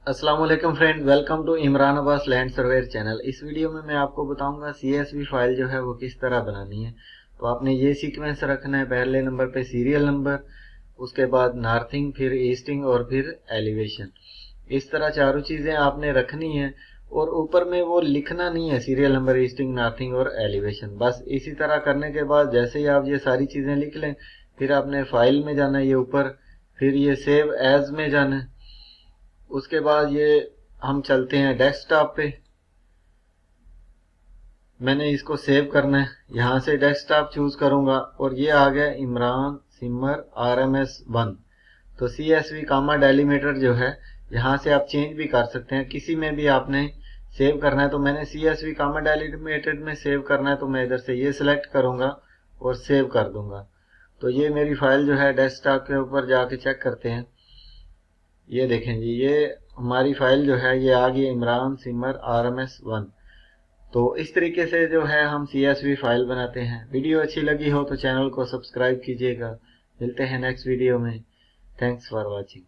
अस्सलाम वालेकुम friend, welcome to Imran Abbas land surveyor channel. इस वीडियो में मैं आपको बताऊंगा CSV फाइल जो है वो किस तरह बनानी है। तो आपने ये सीक्वेंस रखना है, पहले नंबर पे सीरियल नंबर, उसके बाद नॉर्थिंग, फिर ईस्टिंग और फिर एलिवेशन। इस तरह चारों चीजें आपने रखनी है और ऊपर में वो लिखना नहीं है सीरियल नंबर, ईस्टिंग, नॉर्थिंग और एलिवेशन। बस इसी तरह करने के बाद जैसे ही आप ये सारी चीजें लिख लें, फिर आपने फाइल में जाना है, ये ऊपर, फिर ये सेव एज में जाना है। उसके बाद ये हम चलते हैं डेस्कटॉप पे। मैंने इसको सेव करना है, यहाँ से डेस्कटॉप चूज करूंगा और ये आ गया इमरान सिमर RMS1। तो CSV कामा डेलीमीटर जो है, यहाँ से आप चेंज भी कर सकते हैं, किसी में भी आपने सेव करना है। तो मैंने CSV कामा डेलीमीटर में सेव करना है, तो मैं इधर से ये सिलेक्ट करूंगा और सेव कर दूंगा। तो ये मेरी फाइल जो है डेस्कटॉप के ऊपर जाके चेक करते हैं। ये देखें जी, ये हमारी फाइल जो है ये आ गई इमरान सिमर RMS1। तो इस तरीके से जो है हम CSV फाइल बनाते हैं। वीडियो अच्छी लगी हो तो चैनल को सब्सक्राइब कीजिएगा। मिलते हैं नेक्स्ट वीडियो में। Thanks for watching.